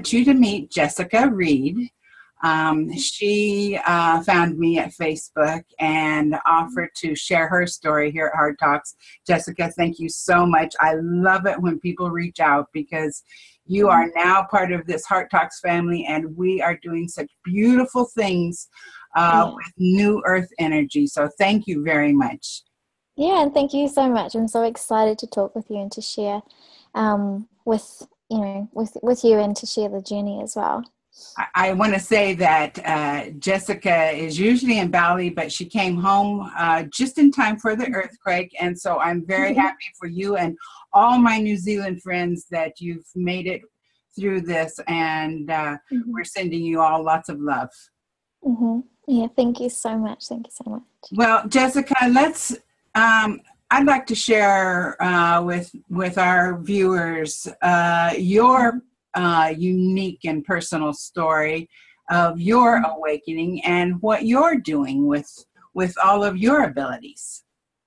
want you to meet Jessica Reid. She found me at Facebook and offered to share her story here at Heart Talks. Jessica, thank you so much. I love it when people reach out because you are now part of this Heart Talks family, and we are doing such beautiful things with New Earth energy. So thank you very much. Yeah, and thank you so much. I'm so excited to talk with you and to share with you and to share the journey as well. I want to say that Jessica is usually in Bali, but she came home just in time for the earthquake. And so I'm very happy for you and all my New Zealand friends that you've made it through this. And we're sending you all lots of love. Yeah, thank you so much. Thank you so much. Well, Jessica, I'd like to share with our viewers your unique and personal story of your awakening and what you're doing with all of your abilities.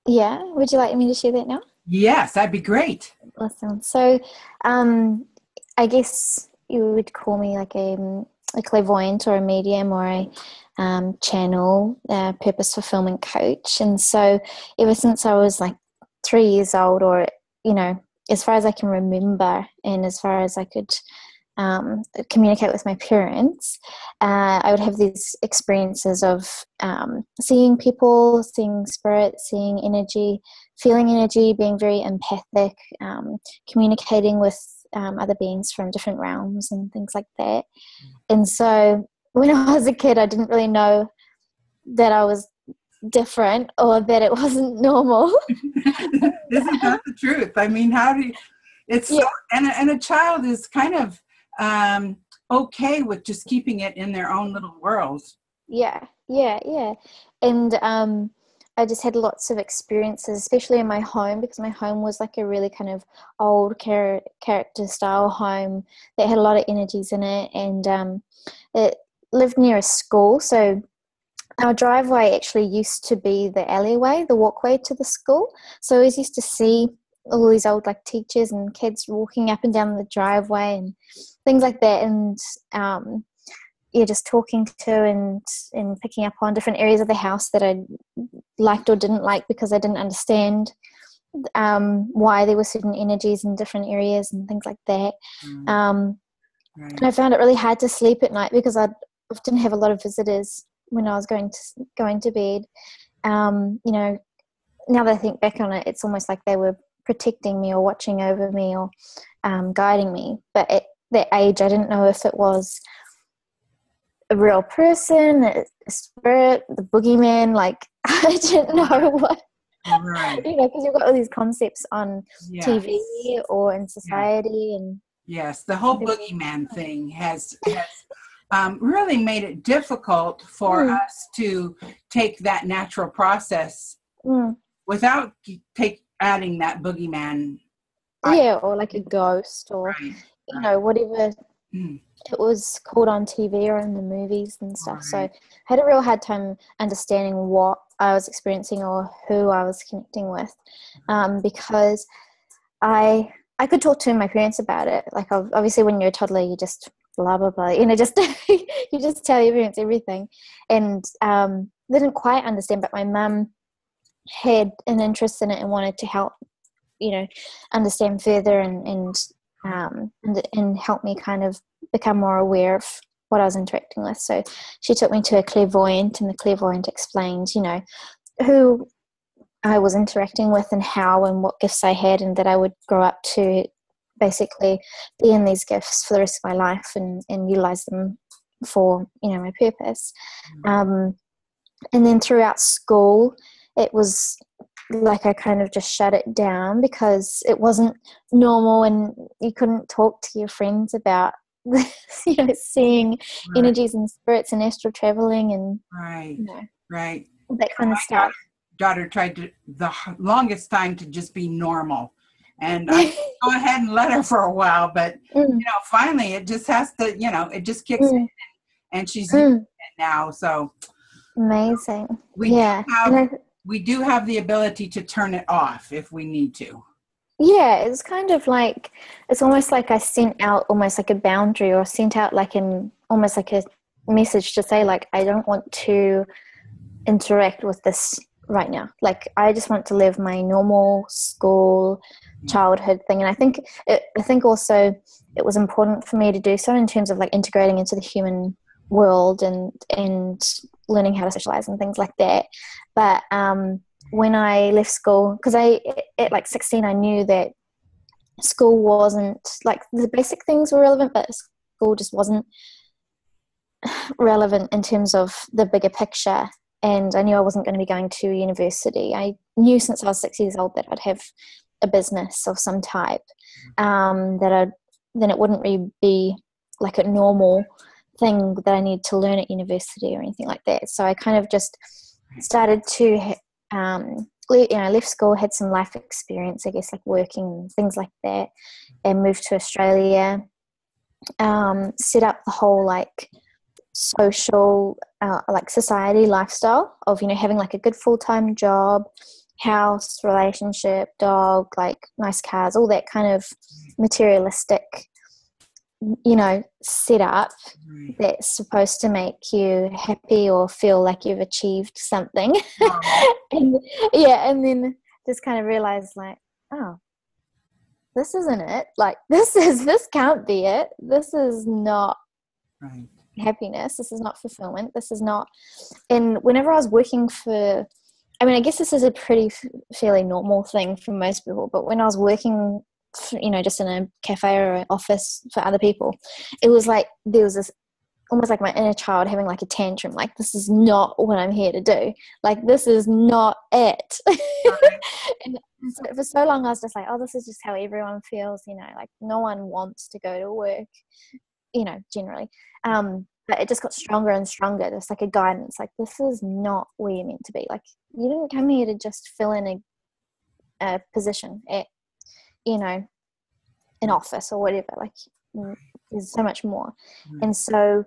Yeah, would you like me to share that now? Yes, that'd be great. Awesome. So I guess you would call me like a clairvoyant or a medium or a channel, purpose fulfillment coach. And so ever since I was like 3 years old, or as far as I can remember and as far as I could communicate with my parents, I would have these experiences of seeing people, seeing spirit, seeing energy, feeling energy, being very empathic, communicating with other beings from different realms and things like that. And so when I was a kid, I didn't really know that I was different or that it wasn't normal. Isn't that the truth? I mean, and a child is kind of okay with just keeping it in their own little world. Yeah. And I just had lots of experiences, especially in my home, because my home was like a really kind of old character style home that had a lot of energies in it, and it lived near a school. So our driveway actually used to be the alleyway, the walkway to the school. So I always used to see all these old like teachers and kids walking up and down the driveway and things like that, and just talking to and picking up on different areas of the house that I liked or didn't like because I didn't understand why there were certain energies in different areas and things like that. And I found it really hard to sleep at night because I'd often have a lot of visitors when I was going to bed. Now that I think back on it, it's almost like they were protecting me or watching over me or guiding me. But at that age, I didn't know if it was a real person, a spirit, the boogeyman. Like, I didn't know what. Right. Because you've got all these concepts on TV or in society. And yes, the whole boogeyman thing has really made it difficult for us to take that natural process without adding that boogeyman. Or like a ghost or, whatever it was called on TV or in the movies and stuff. So I had a real hard time understanding what I was experiencing or who I was connecting with, because I could talk to my parents about it. Like, obviously when you're a toddler, you just blah, blah, blah, just you just tell your parents everything. And they didn't quite understand, but my mum had an interest in it and wanted to help, understand further and help me kind of become more aware of what I was interacting with. So she took me to a clairvoyant, and the clairvoyant explained, who I was interacting with and how and what gifts I had, and that I would grow up to basically be in these gifts for the rest of my life and utilize them for, my purpose. And then throughout school, it was like I kind of just shut it down because it wasn't normal, and you couldn't talk to your friends about seeing energies and spirits and astral traveling and that kind of stuff. Daughter tried to the longest time to just be normal, and I go ahead and let her for a while, but finally it just has to, it just kicks in, and she's using it now. So amazing. We do have the ability to turn it off if we need to. yeah, it's kind of like, it's almost like I sent out almost like a boundary, or sent out like almost like a message to say, like, I don't want to interact with this right now. Like, I just want to live my normal school childhood thing. And I think also it was important for me to do so in terms of like integrating into the human world and learning how to socialize and things like that. But when I left school, because at like 16 I knew that school wasn't, like, the basic things were relevant, but school just wasn't relevant in terms of the bigger picture. And I knew I wasn't going to be going to university. I knew since I was 6 years old that I'd have a business of some type, then it wouldn't really be like a normal thing that I need to learn at university or anything like that. So I kind of just started to left school, had some life experience, I guess, like working and things like that, and moved to Australia, set up the whole like social like society lifestyle of, you know, having like a good full-time job, house, relationship, dog, like nice cars, all that kind of materialistic, you know, set up that's supposed to make you happy or feel like you've achieved something. and then just kind of realize, like, oh, this isn't it. Like, this can't be it. This is not happiness. This is not fulfillment. This is not. And whenever I was working for, I mean, I guess this is a pretty fairly normal thing for most people, but when I was working, you know, just in a cafe or an office for other people, it was like there was this almost like my inner child having like a tantrum, like, this is not what I'm here to do, like, this is not it. And so for so long I was just like, oh, this is just how everyone feels, you know, like no one wants to go to work, you know, generally. But it just got stronger and stronger. There's like a guidance, like, this is not where you're meant to be. Like, you didn't come here to just fill in a position at, you know, an office or whatever. Like, there's so much more. And so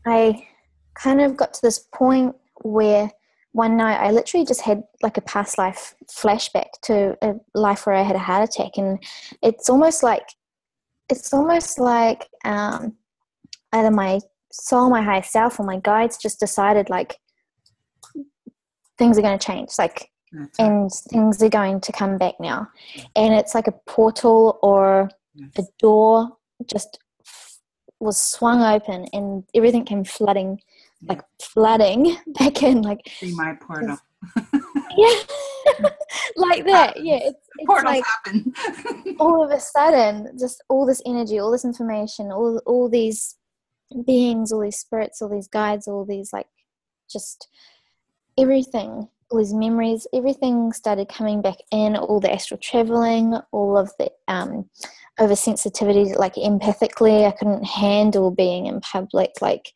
I kind of got to this point where one night I literally just had like a past life flashback to a life where I had a heart attack. And it's almost like either my soul, my higher self, or my guides just decided, like, things are going to change, like, and things are going to come back now. And it's like a portal or a door just was swung open, and everything came flooding back in, like, see my portal. Yeah. Like that. Yeah, it's portals like happen. all of a sudden, just all this energy, all this information, all these beings, all these spirits, all these guides, all these, like, just everything, all these memories, everything started coming back in, all the astral traveling, all of the oversensitivity, like empathically, I couldn't handle being in public, like,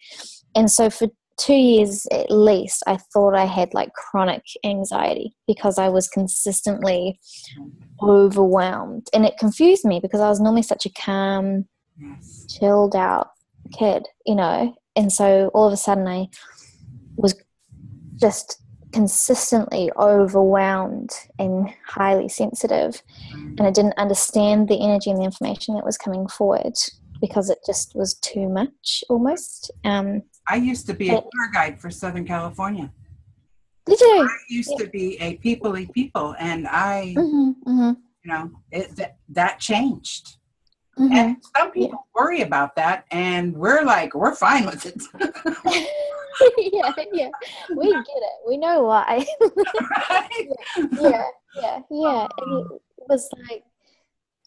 and so for 2 years at least, I thought I had like chronic anxiety because I was consistently overwhelmed, and it confused me because I was normally such a calm, chilled out kid, you know, and so all of a sudden I was just consistently overwhelmed and highly sensitive, and I didn't understand the energy and the information that was coming forward because it just was too much almost. I used to be a tour guide for Southern California. Did you? I used to be a people-y people, and I, you know, that changed. And some people worry about that, and we're fine with it. yeah, we get it. We know why. yeah. And it was like,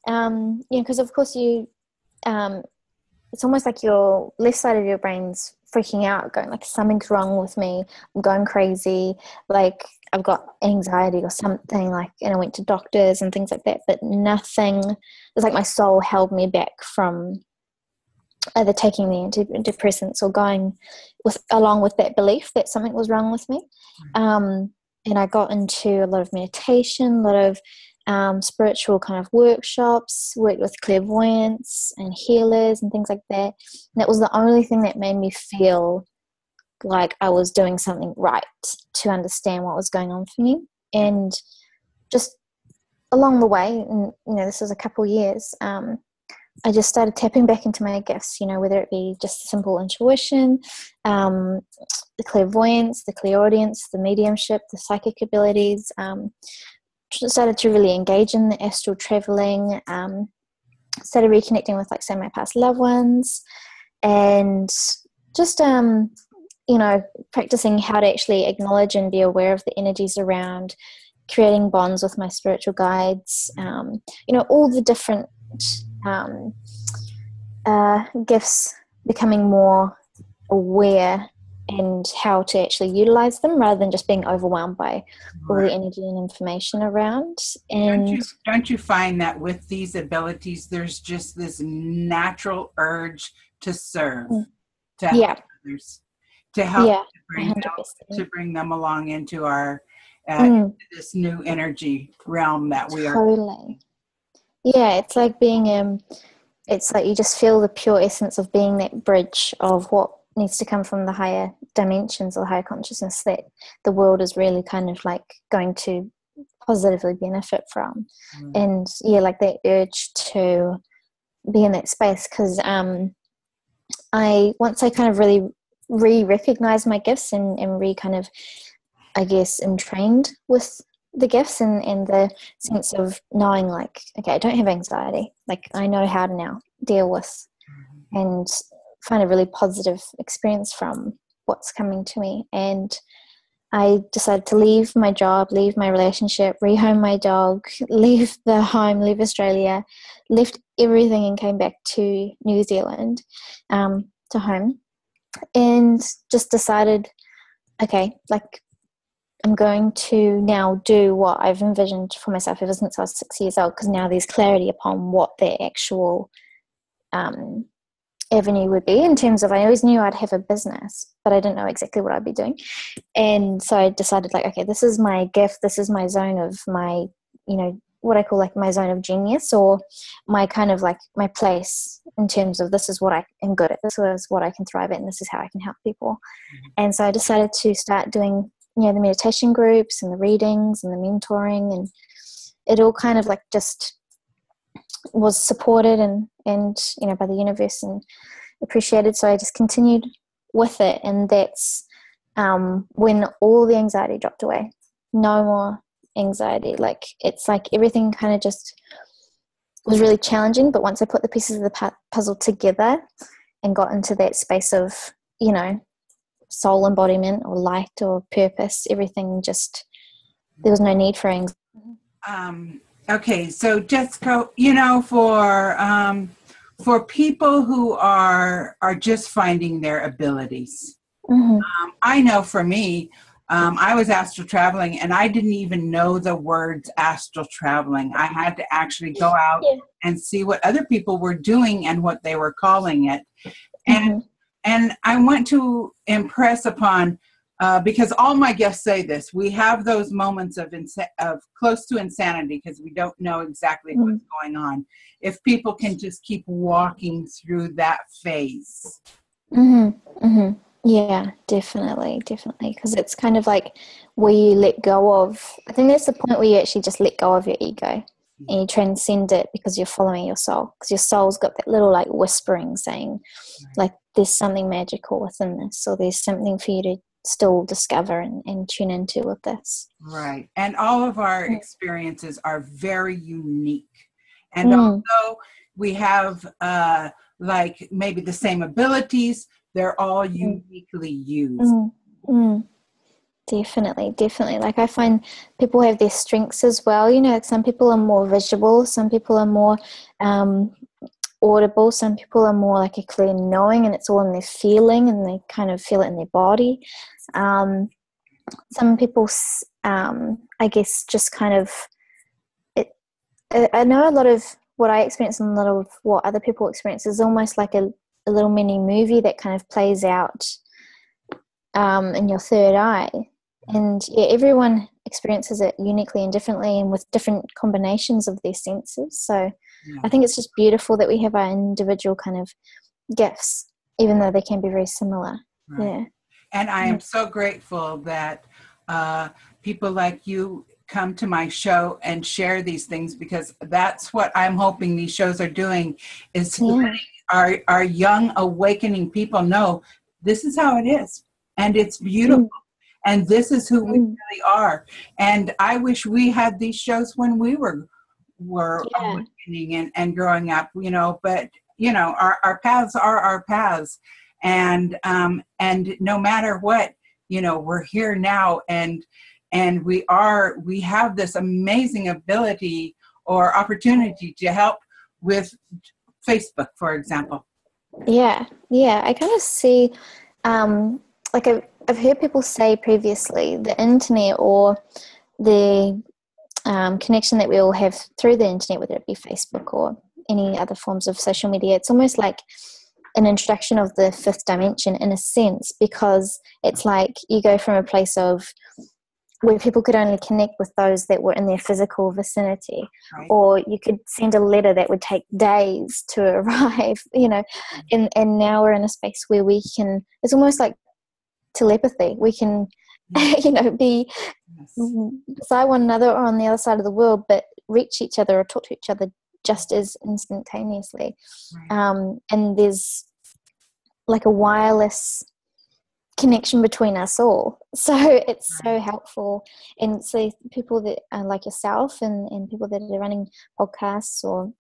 you know, because of course you, it's almost like your left side of your brain's freaking out, going like, something's wrong with me, I'm going crazy, like I've got anxiety or something, like, and I went to doctors and things like that, but nothing. It's like my soul held me back from either taking the antidepressants or going along with that belief that something was wrong with me. And I got into a lot of meditation, a lot of spiritual kind of workshops, worked with clairvoyants and healers and things like that. And that was the only thing that made me feel like I was doing something right, to understand what was going on for me. And just along the way, and this was a couple years, I just started tapping back into my gifts, whether it be just simple intuition, the clairvoyance, the clairaudience, the mediumship, the psychic abilities. Started to really engage in the astral traveling, started reconnecting with, like, say, my past loved ones, and just, practicing how to actually acknowledge and be aware of the energies around, creating bonds with my spiritual guides, all the different gifts, becoming more aware and how to actually utilize them rather than just being overwhelmed by all the energy and information around. And don't you find that with these abilities, there's just this natural urge to serve, to help others, to help to bring them along into our this new energy realm that we are. Totally. Yeah, it's like being it's like you just feel the pure essence of being that bridge of what needs to come from the higher dimensions or higher consciousness that the world is really kind of like going to positively benefit from. And like that urge to be in that space, because once I kind of really recognized my gifts and kind of, I guess, entrained with the gifts and the sense of knowing, like, okay, I don't have anxiety, like I know how to now deal with and find a really positive experience from what's coming to me. And I decided to leave my job, leave my relationship, rehome my dog, leave the home, leave Australia, left everything and came back to New Zealand, to home, and just decided, okay, like, I'm going to now do what I've envisioned for myself ever since I was 6 years old, because now there's clarity upon what the actual avenue would be, in terms of, I always knew I'd have a business, but I didn't know exactly what I'd be doing. And so I decided, like, okay, this is my gift, this is my zone of my, what I call like my zone of genius, or my kind of like my place in terms of, this is what I am good at, this is what I can thrive at, and this is how I can help people. And so I decided to start doing the meditation groups and the readings and the mentoring, and it all kind of like just was supported and by the universe and appreciated. So I just continued with it, and that's when all the anxiety dropped away. No more anxiety. Like, it's like everything kind of just was really challenging, but once I put the pieces of the puzzle together and got into that space of soul embodiment or light or purpose, everything just, there was no need for anxiety. Okay, so Jessica, for people who are just finding their abilities, I know for me, I was astral traveling, and I didn't even know the words astral traveling. I had to actually go out and see what other people were doing and what they were calling it. And I want to impress upon, because all my guests say this, we have those moments of close to insanity because we don't know exactly what's going on. If people can just keep walking through that phase. Yeah, definitely. Because it's kind of like where you let go of, I think that's the point where you actually just let go of your ego and you transcend it, because you're following your soul. Because your soul's got that little like whispering saying, like, there's something magical within this, or there's something for you to still discover and tune into with this. Right. And all of our experiences are very unique. And although we have like maybe the same abilities, they're all uniquely used. Definitely. Like, I find people have their strengths as well. Like, some people are more visual, some people are more audible, some people are more like a clear knowing, and it's all in their feeling, and they kind of feel it in their body. Some people, I guess, just kind of, I know a lot of what I experience and a lot of what other people experience is almost like a little mini movie that kind of plays out in your third eye. And everyone experiences it uniquely and differently, and with different combinations of their senses. So I think it's just beautiful that we have our individual kind of gifts, even though they can be very similar. Right. And I am so grateful that people like you come to my show and share these things, because that's what I'm hoping these shows are doing, is letting our young awakening people know this is how it is, and it's beautiful, and this is who we really are. And I wish we had these shows when we were awakening and growing up, but our paths are our paths, and no matter what, we're here now, and we have this amazing ability or opportunity to help with Facebook, for example. Yeah. I kind of see, like I've heard people say previously, the internet or the connection that we all have through the internet, whether it be Facebook or any other forms of social media, it's almost like an introduction of the fifth dimension in a sense, because it's like you go from a place of where people could only connect with those that were in their physical vicinity, right, or you could send a letter that would take days to arrive, and now we're in a space where we can, it's almost like telepathy. We can, be beside one another or on the other side of the world, but reach each other or talk to each other just as instantaneously. Right. And there's like a wireless connection between us all, so it's so helpful. And so people that are like yourself and people that are running podcasts or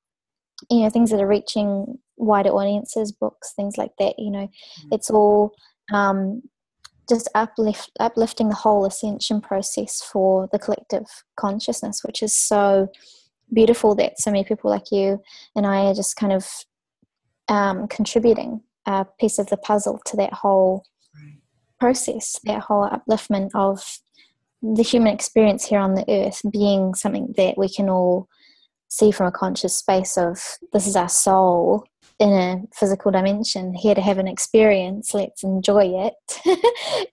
things that are reaching wider audiences, books, things like that, it's all just uplifting the whole ascension process for the collective consciousness, which is so beautiful that so many people like you and I are just kind of contributing a piece of the puzzle to that whole process, that whole upliftment of the human experience here on the earth being something that we can all see from a conscious space of, this is our soul in a physical dimension, here to have an experience, let's enjoy it.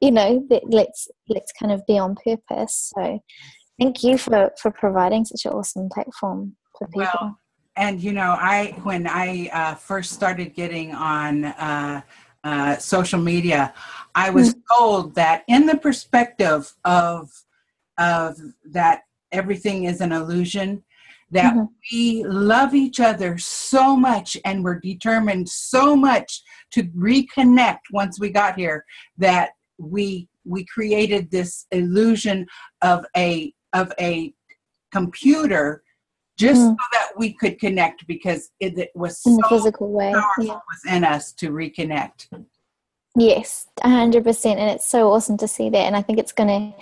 Let's kind of be on purpose. So thank you for providing such an awesome platform for people. Well, and when I first started getting on social media, I was told that in the perspective of that everything is an illusion, that we love each other so much and we're determined so much to reconnect once we got here, that we created this illusion of a computer just so that we could connect, because it was in so the physical way powerful within us to reconnect. Yes, 100%, and it's so awesome to see that. And I think it's going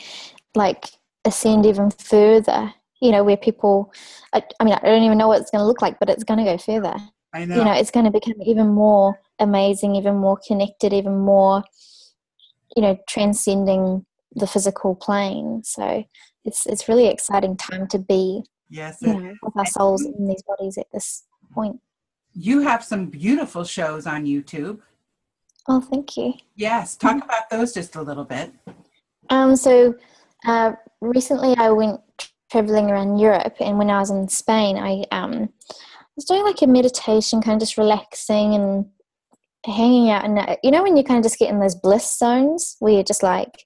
to ascend even further, where people, I don't even know what it's going to look like, but it's going to go further. I know. It's going to become even more amazing, even more connected, even more, transcending the physical plane. So it's really exciting time to be, with our souls in these bodies at this point. You have some beautiful shows on YouTube. Oh, thank you. Yes, talk about those just a little bit. So recently I went traveling around Europe, and when I was in Spain, I was doing like a meditation, kind of just relaxing and hanging out. And when you kind of just get in those bliss zones where you're just like,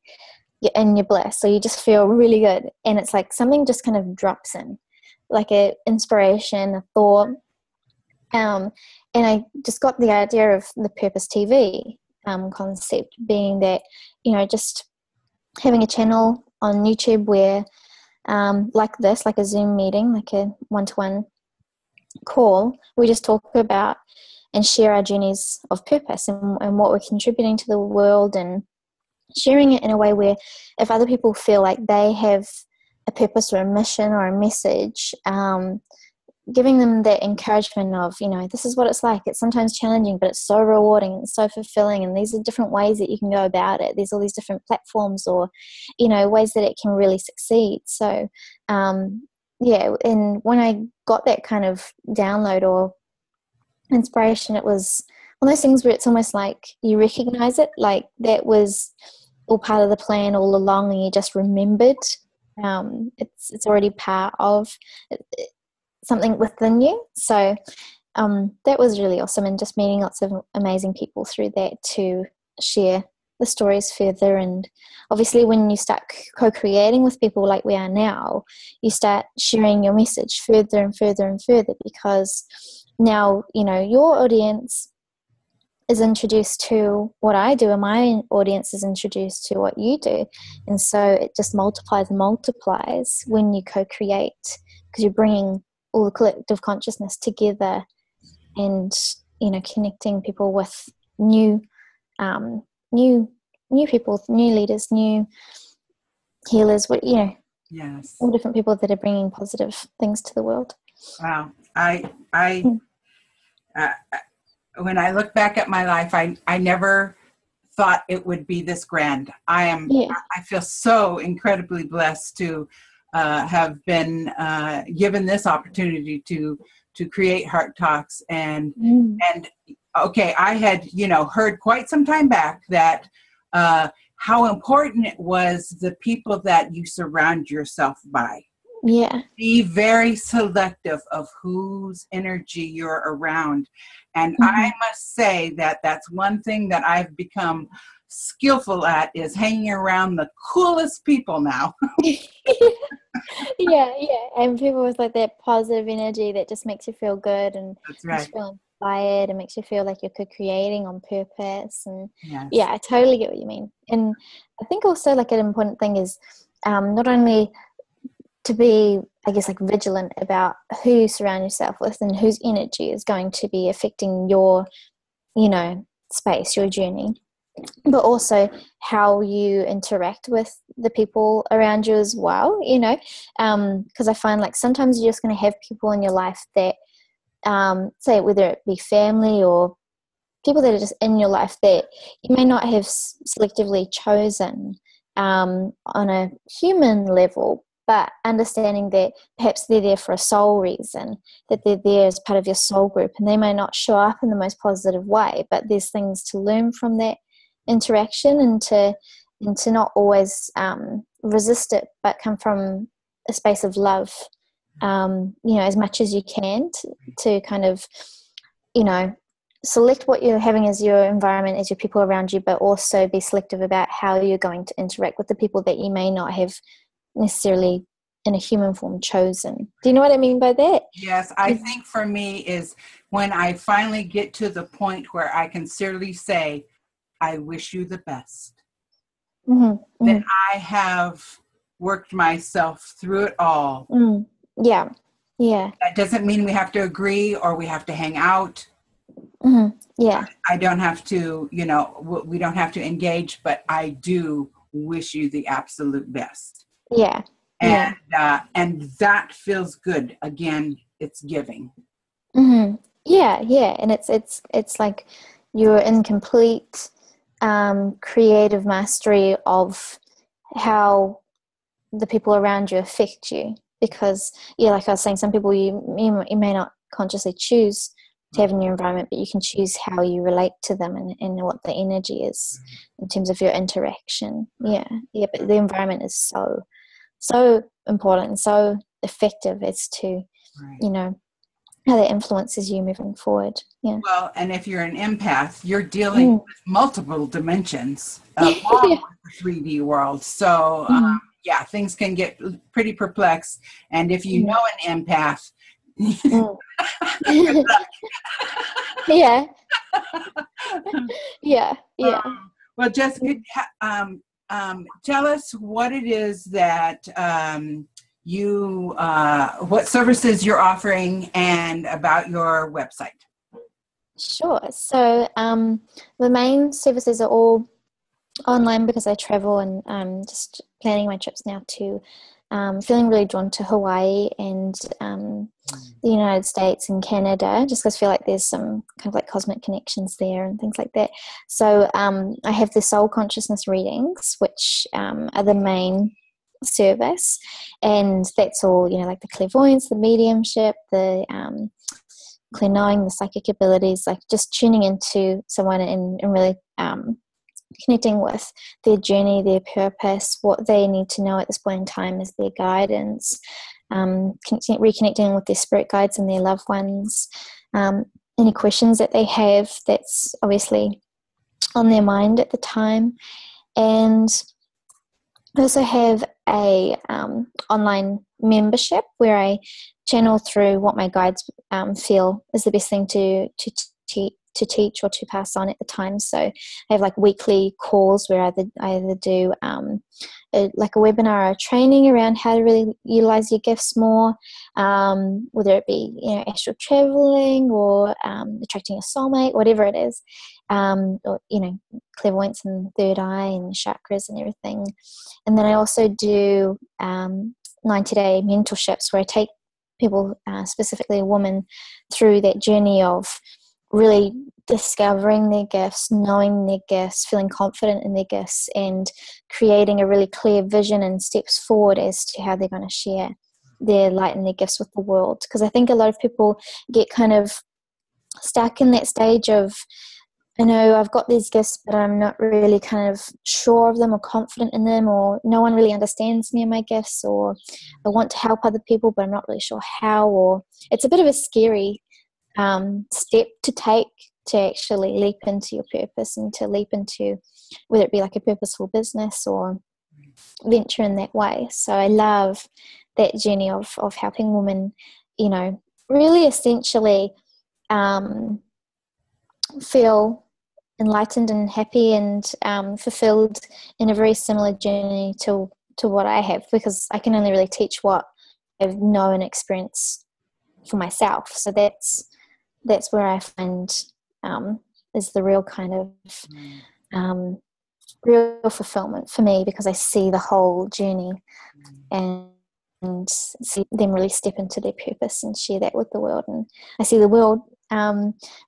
you're in your bliss, so you just feel really good, and it's like something just kind of drops in, like an inspiration, a thought. And I just got the idea of the Purpose TV concept, being that, just having a channel on YouTube where, like this, like a Zoom meeting, like a one-to-one call, we just talk about and share our journeys of purpose and what we're contributing to the world, and sharing it in a way where if other people feel like they have a purpose or a mission or a message, giving them that encouragement of, this is what it's like. It's sometimes challenging, but it's so rewarding and so fulfilling. And these are different ways that you can go about it. There's all these different platforms or, ways that it can really succeed. So, and when I got that kind of download or inspiration, it was one of those things where it's almost like you recognize it, like that was all part of the plan all along, and you just remembered. It's already part of something within you. So that was really awesome, and just meeting lots of amazing people through that to share the stories further. And obviously when you start co-creating with people like we are now, you start sharing your message further and further and further, because now, you know, your audience is introduced to what I do and my audience is introduced to what you do. And so it just multiplies and multiplies when you co-create, because you're bringing all the collective consciousness together and, you know, connecting people with new people, new leaders, new healers, you know, yes, all different people that are bringing positive things to the world. wow. When I look back at my life, I never thought it would be this grand. I feel so incredibly blessed to have been given this opportunity to create Heart Talks. And okay, I had, you know, heard quite some time back that how important it was the people that you surround yourself by. Yeah. Be very selective of whose energy you're around. And I must say that that's one thing that I've become skillful at, is hanging around the coolest people now. Yeah. And people with like that positive energy that just makes you feel good and That's makes right. you feel inspired and makes you feel like you're co-creating on purpose. And Yes. yeah, I totally get what you mean. And I think also like an important thing is not only to be, I guess, like vigilant about who you surround yourself with and whose energy is going to be affecting your, you know, space, your journey, but also how you interact with the people around you as well, you know, because I find like sometimes you're just going to have people in your life that, say, whether it be family or people that are just in your life that you may not have selectively chosen on a human level, but understanding that perhaps they're there for a soul reason, that they're there as part of your soul group, and they may not show up in the most positive way, but there's things to learn from that interaction, and to not always resist it, but come from a space of love, you know, as much as you can to kind of, you know, select what you're having as your environment, as your people around you, but also be selective about how you're going to interact with the people that you may not have necessarily in a human form chosen. Do you know what I mean by that? Yes, I think for me is when I finally get to the point where I can sincerely say, I wish you the best. That I have worked myself through it all. Yeah. That doesn't mean we have to agree or we have to hang out. Yeah. I don't have to, you know, we don't have to engage, but I do wish you the absolute best. Yeah. And that feels good. Again, it's giving. Yeah. And it's like you're in complete creative mastery of how the people around you affect you, because like I was saying, some people you may not consciously choose to have in your environment, but you can choose how you relate to them and what the energy is in terms of your interaction. But the environment is so important and so effective as to you know how that influences you moving forward. Well, and if you're an empath, you're dealing with multiple dimensions along with the 3D world. So things can get pretty perplexed. And if you know an empath, good luck. Well, Jessica, tell us what it is that what services you're offering and about your website. Sure. So the main services are all online because I travel, and I'm just planning my trips now to feeling really drawn to Hawaii and the United States and Canada, just because I feel like there's some kind of like cosmic connections there and things like that. So I have the soul consciousness readings, which are the main service, and that's all, you know, like the clairvoyance, the mediumship, the clear knowing, the psychic abilities, like just tuning into someone and really connecting with their journey, their purpose, what they need to know at this point in time is their guidance, reconnecting with their spirit guides and their loved ones, any questions that they have. That's obviously on their mind at the time. And I also have a online membership where I channel through what my guides feel is the best thing to teach or to pass on at the time. So I have like weekly calls where I either do like a webinar or a training around how to really utilize your gifts more, whether it be astral traveling or attracting a soulmate, whatever it is, or clairvoyance and third eye and chakras and everything. And then I also do 90-day mentorships where I take people, specifically women, through that journey of really discovering their gifts, knowing their gifts, feeling confident in their gifts, and creating a really clear vision and steps forward as to how they're going to share their light and their gifts with the world. Because I think a lot of people get kind of stuck in that stage of, I know I've got these gifts, but I'm not really kind of sure of them or confident in them, or no one really understands me and my gifts, or I want to help other people, but I'm not really sure how, or it's a bit of a scary step to take to actually leap into your purpose and to leap into whether it be like a purposeful business or venture in that way. So I love that journey of helping women, really essentially feel enlightened and happy and fulfilled in a very similar journey to what I have, because I can only really teach what I've known and experienced for myself. So that's where I find is the real kind of real fulfillment for me, because I see the whole journey and see them really step into their purpose and share that with the world. And I see the world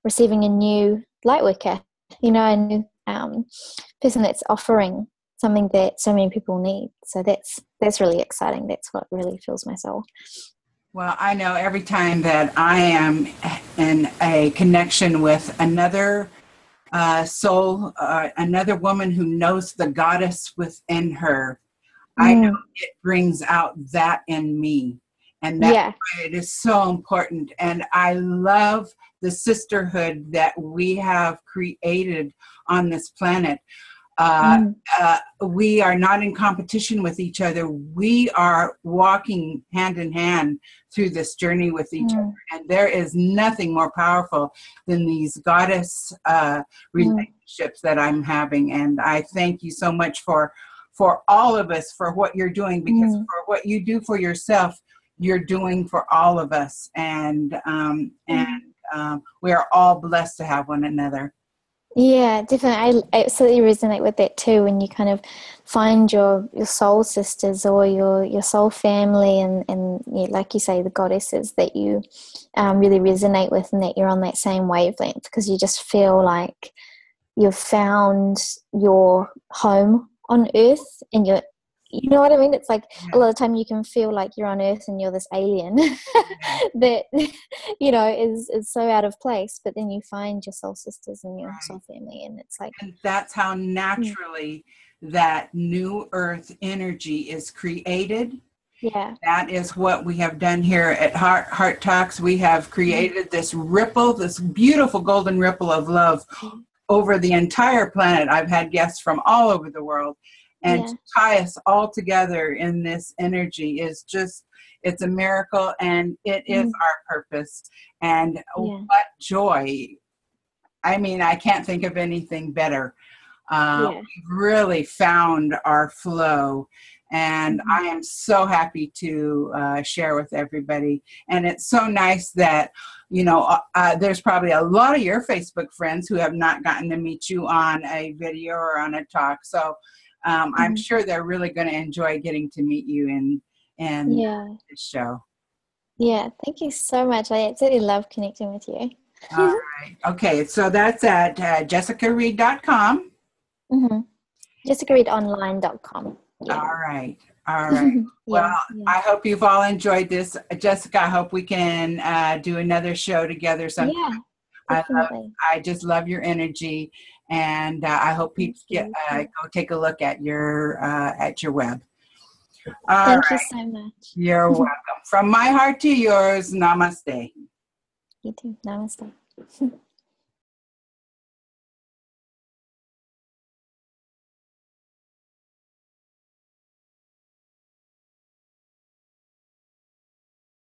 receiving a new light worker, a new person that's offering something that so many people need. So that's really exciting. That's what really fills my soul. Well, I know every time that I am in a connection with another soul, another woman who knows the goddess within her, I know it brings out that in me. And that's why it is so important. And I love the sisterhood that we have created on this planet. We are not in competition with each other. We are walking hand in hand through this journey with each other. And there is nothing more powerful than these goddess relationships that I'm having. And I thank you so much for all of us, for what you're doing, because for what you do for yourself, you're doing for all of us. And we are all blessed to have one another. Yeah, definitely. I absolutely resonate with that too. When you kind of find your soul sisters or your soul family, and like you say, the goddesses that you really resonate with, and that you're on that same wavelength, because you just feel like you've found your home on Earth, and you know what I mean? It's like a lot of time you can feel like you're on Earth and you're this alien that, is so out of place. But then you find your soul sisters and your soul family, and it's like... And that's how naturally that new Earth energy is created. Yeah. That is what we have done here at Heart Talks. We have created this ripple, this beautiful golden ripple of love over the entire planet. I've had guests from all over the world. And to tie us all together in this energy is just, it's a miracle, and it is our purpose. And what joy. I mean, I can't think of anything better. We've really found our flow, and I am so happy to share with everybody. And it's so nice that, there's probably a lot of your Facebook friends who have not gotten to meet you on a video or on a talk. So I'm sure they're really going to enjoy getting to meet you in this show. Yeah, thank you so much. I absolutely love connecting with you. All right. Okay, so that's at jessicareid.com. jessicareidonline.com. All right. Well, I hope you've all enjoyed this. Jessica, I hope we can do another show together sometime. Yeah, definitely. I just love your energy, and I hope people go take a look at your web. Thank you so much. You're welcome. From my heart to yours, namaste. You too. Namaste.